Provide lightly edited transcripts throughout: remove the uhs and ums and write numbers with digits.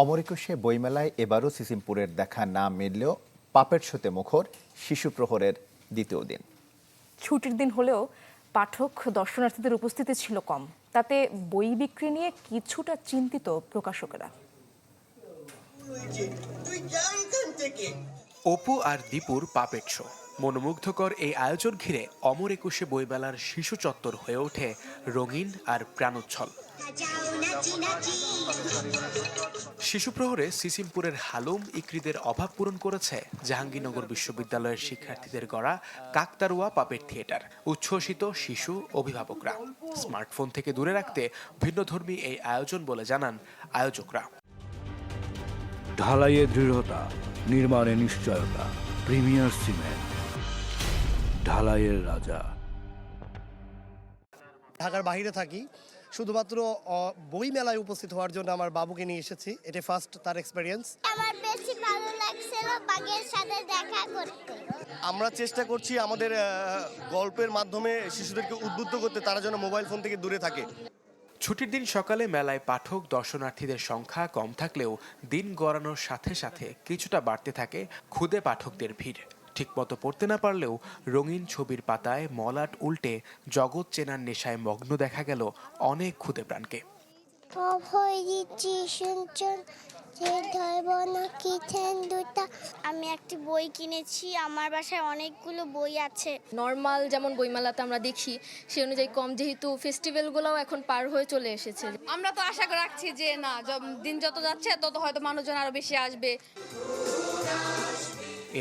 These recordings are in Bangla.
অমর একুশে বইমেলায় এবারও সিসিমপুরের দেখা না মিললেও পাপেট শোতে মুখর শিশু প্রহরের দ্বিতীয় দিন। ছুটির দিন হলেও পাঠক দর্শনার্থীদের উপস্থিতি ছিল কম। তাতে বই বিক্রি নিয়ে কিছুটা চিন্তিত প্রকাশকেরা। অপু আর দীপুর পাপেট শো মনোমুগ্ধকর এই আয়োজন ঘিরে অমর একুশে বইমেলার শিশু চত্বর হয়ে ওঠে রঙিন আর প্রাণোচ্ছল। শিশু প্রহরে সিসিমপুরের হালুম ইকরিদের অভাব পূরণ করেছে জাহাঙ্গীরনগর বিশ্ববিদ্যালয়ের শিক্ষার্থীদের গড়া কাকতারুয়া পাপেট থিয়েটার। উচ্ছ্বসিত শিশু, অভিভাবকরা স্মার্টফোন থেকে দূরে রাখতে ভিন্নধর্মী এই আয়োজন বলে জানান আয়োজকরা। ঢালাইয়ে দৃঢ়তা, নির্মাণে নিশ্চয়তা, প্রিমিয়ার সিমেন্ট, ঢালাইয়ের রাজা। ঢাকার বাইরে থাকি, শুধুমাত্র বই মেলায় উপস্থিত হওয়ার জন্য আমার বাবুকে নিয়ে এসেছি। এটা ফার্স্ট তার এক্সপেরিয়েন্স। আমার বেশি ভালো লাগছিল বাঘের সাথে দেখা করতে। আমরা চেষ্টা করছি আমাদের গল্পের মাধ্যমে শিশুদেরকে উদ্বুদ্ধ করতে, তারা যেন মোবাইল ফোন থেকে দূরে থাকে। ছুটির দিন সকালে মেলায় পাঠক দর্শনার্থীদের সংখ্যা কম থাকলেও দিন গড়ানোর সাথে সাথে কিছুটা বাড়তে থাকে ক্ষুদে পাঠকদের ভিড়। ঠিকমতো পড়তে না পারলেও রঙিন ছবির পাতায় মলাট উল্টে জগৎ চেনার নেশায় মগ্ন দেখা গেল অনেক ক্ষুদে প্রাণকে। আমি একটি বই কিনেছি, আমার বাসায় অনেকগুলো বই আছে। নর্মাল যেমন বইমেলাতে আমরা দেখি সেই অনুযায়ী কম, যেহেতু ফেস্টিভ্যালগুলোও এখন পার হয়ে চলে এসেছে। আমরা তো আশা রাখছি যে না, দিন যত যাচ্ছে তত হয়তো মানুষজন আরো বেশি আসবে।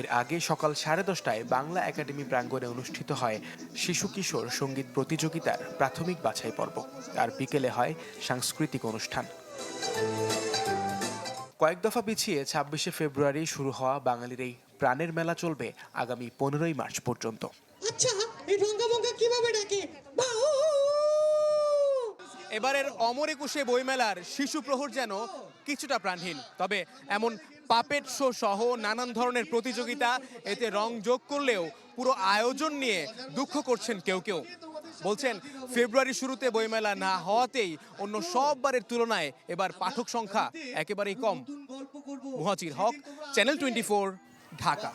এর আগে সকাল 10:30টায় বাংলা একাডেমি প্রাঙ্গণে অনুষ্ঠিত হয় শিশু কিশোর সঙ্গীত প্রতিযোগিতার প্রাথমিক বাছাই পর্ব। আর বিকেলে হয় সাংস্কৃতিক অনুষ্ঠান। কয়েক দফা পিছিয়ে 26শে ফেব্রুয়ারি শুরু হওয়া বাঙালির এই প্রাণের মেলা চলবে আগামী 15ই মার্চ পর্যন্ত। এবারের অমর একুশে বইমেলার শিশু প্রহর যেন কিছুটা প্রাণহীন, তবে এমন পাপেট শো সহ নানান ধরনের প্রতিযোগিতা এতে রং যোগ করলেও পুরো আয়োজন নিয়ে দুঃখ করছেন কেউ কেউ। বলছেন ফেব্রুয়ারি শুরুতে বইমেলা না হওয়াতেই অন্য সব বারের তুলনায় এবার পাঠক সংখ্যা একেবারেই কম। মুহাজির হক, চ্যানেল 24, ঢাকা।